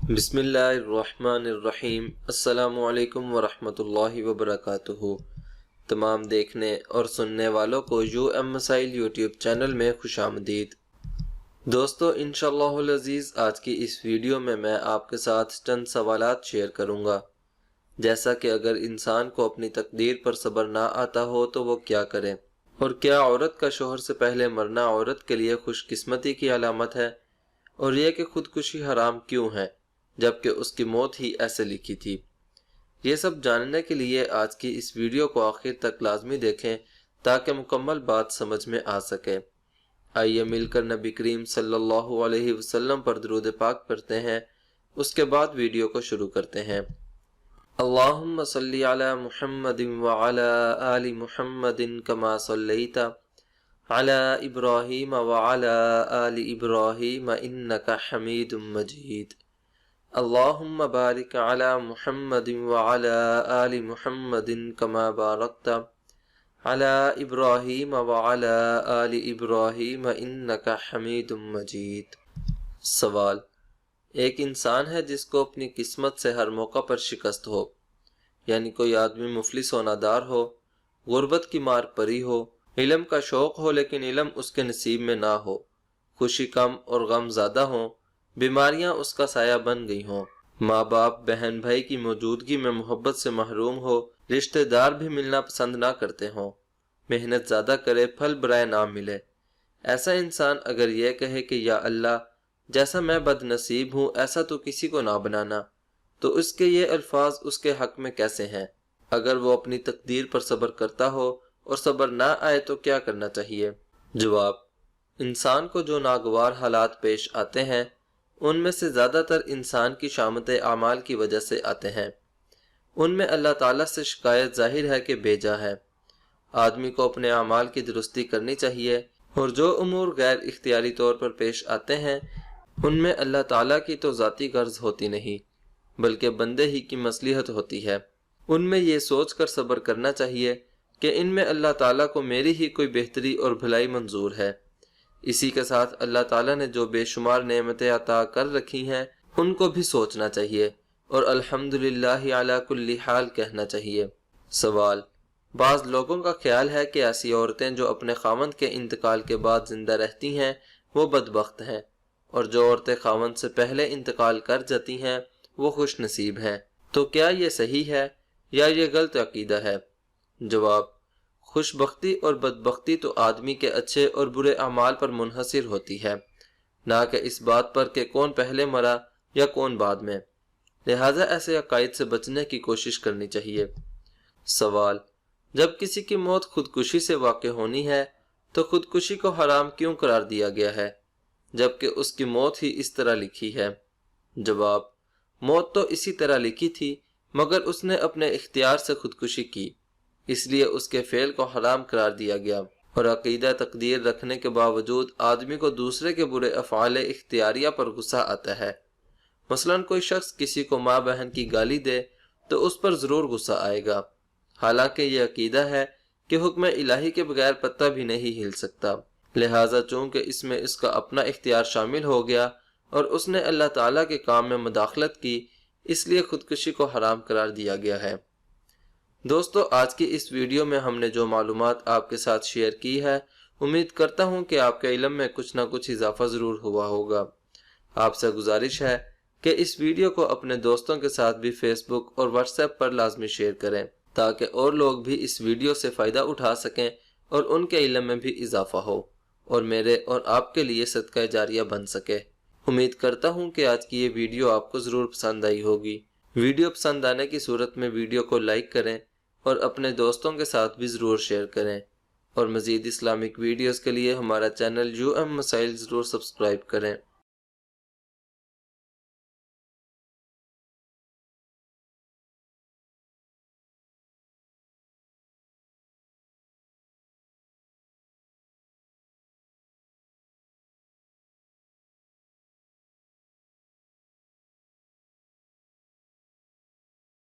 بسم اللہ الرحمن الرحیم۔ السلام علیکم ورحمۃ اللہ وبرکاتہ۔ تمام دیکھنے اور سننے والوں کو مسائل یوٹیوب چینل میں خوش آمدید۔ دوستو، انشاءاللہ العزیز آج کی اس ویڈیو میں آپ کے ساتھ چند سوالات شیئر کروں گا، جیسا کہ اگر انسان کو اپنی تقدیر پر صبر نہ آتا ہو تو وہ کیا کرے، اور کیا عورت کا شوہر سے پہلے مرنا عورت کے لیے خوش قسمتی کی علامت ہے، اور یہ کہ خودکشی حرام کیوں ہے جبکہ اس کی موت ہی ایسے لکھی تھی۔ یہ سب جاننے کے لیے آج کی اس ویڈیو کو آخر تک لازمی دیکھیں تاکہ مکمل بات سمجھ میں آ سکے۔ آئیے مل کر نبی کریم صلی اللہ علیہ وسلم پر درود پاک پڑھتے ہیں، اس کے بعد ویڈیو کو شروع کرتے ہیں۔ اللہم صلی علی محمد وعلی آل محمد کما صلیت علی ابراہیم وعلی آل ابراہیم انک حمید مجید۔ اللہم بارک علی محمد وعلی آل محمد کما بارکت علی ابراہیم وعلی آل ابراہیم انک حمید مجید۔ سوال: ایک انسان ہے جس کو اپنی قسمت سے ہر موقع پر شکست ہو، یعنی کوئی آدمی مفلس و نادار ہو، غربت کی مار پری ہو، علم کا شوق ہو لیکن علم اس کے نصیب میں نہ ہو، خوشی کم اور غم زیادہ ہوں، بیماریاں اس کا سایہ بن گئی ہوں، ماں باپ بہن بھائی کی موجودگی میں محبت سے محروم ہو، رشتہ دار بھی ملنا پسند نہ کرتے ہوں، محنت زیادہ کرے پھل برائے نہ ملے۔ ایسا انسان اگر یہ کہے کہ یا اللہ، جیسا میں بد نصیب ہوں ایسا تو کسی کو نہ بنانا، تو اس کے یہ الفاظ اس کے حق میں کیسے ہیں؟ اگر وہ اپنی تقدیر پر صبر کرتا ہو اور صبر نہ آئے تو کیا کرنا چاہیے؟ جواب: انسان کو جو ناگوار حالات پیش آتے ہیں ان میں سے زیادہ تر انسان کی شامت اعمال کی وجہ سے آتے ہیں۔ ان میں اللہ تعالیٰ سے شکایت ظاہر ہے کہ بھیجا ہے۔ آدمی کو اپنے اعمال کی درستی کرنی چاہیے، اور جو امور غیر اختیاری طور پر پیش آتے ہیں ان میں اللہ تعالیٰ کی تو ذاتی غرض ہوتی نہیں بلکہ بندے ہی کی مصلحت ہوتی ہے۔ ان میں یہ سوچ کر صبر کرنا چاہیے کہ ان میں اللہ تعالیٰ کو میری ہی کوئی بہتری اور بھلائی منظور ہے۔ اسی کے ساتھ اللہ تعالیٰ نے جو بے شمار نعمتیں عطا کر رکھی ہیں ان کو بھی سوچنا چاہیے اور الحمدللہ علی کل حال کہنا چاہیے۔ سوال: بعض لوگوں کا خیال ہے کہ ایسی عورتیں جو اپنے خاوند کے انتقال کے بعد زندہ رہتی ہیں وہ بدبخت ہیں، اور جو عورتیں خاوند سے پہلے انتقال کر جاتی ہیں وہ خوش نصیب ہیں، تو کیا یہ صحیح ہے یا یہ غلط عقیدہ ہے؟ جواب: خوش بختی اور بدبختی تو آدمی کے اچھے اور برے اعمال پر منحصر ہوتی ہے، نہ کہ اس بات پر کہ کون پہلے مرا یا کون بعد میں، لہٰذا ایسے عقائد سے بچنے کی کوشش کرنی چاہیے۔ سوال: جب کسی کی موت خودکشی سے واقع ہونی ہے تو خودکشی کو حرام کیوں قرار دیا گیا ہے جبکہ اس کی موت ہی اس طرح لکھی ہے؟ جواب: موت تو اسی طرح لکھی تھی مگر اس نے اپنے اختیار سے خودکشی کی، اس لیے اس کے فعل کو حرام قرار دیا گیا، اور عقیدہ تقدیر رکھنے کے باوجود آدمی کو دوسرے کے برے افعال اختیاریہ پر غصہ آتا ہے۔ مثلا کوئی شخص کسی کو ماں بہن کی گالی دے تو اس پر ضرور غصہ آئے گا، حالانکہ یہ عقیدہ ہے کہ حکم الہی کے بغیر پتہ بھی نہیں ہل سکتا، لہٰذا چونکہ اس میں اس کا اپنا اختیار شامل ہو گیا اور اس نے اللہ تعالیٰ کے کام میں مداخلت کی، اس لیے خودکشی کو حرام قرار دیا گیا ہے۔ دوستو، آج کی اس ویڈیو میں ہم نے جو معلومات آپ کے ساتھ شیئر کی ہے، امید کرتا ہوں کہ آپ کے علم میں کچھ نہ کچھ اضافہ ضرور ہوا ہوگا۔ آپ سے گزارش ہے کہ اس ویڈیو کو اپنے دوستوں کے ساتھ بھی فیس بک اور واٹس ایپ پر لازمی شیئر کریں تاکہ اور لوگ بھی اس ویڈیو سے فائدہ اٹھا سکیں اور ان کے علم میں بھی اضافہ ہو اور میرے اور آپ کے لیے صدقہ جاریہ بن سکے۔ امید کرتا ہوں کہ آج کی یہ ویڈیو آپ کو ضرور پسند آئی ہوگی۔ ویڈیو پسند آنے کی صورت میں ویڈیو کو لائک کریں اور اپنے دوستوں کے ساتھ بھی ضرور شیئر کریں، اور مزید اسلامک ویڈیوز کے لیے ہمارا چینل مسائل ضرور سبسکرائب کریں۔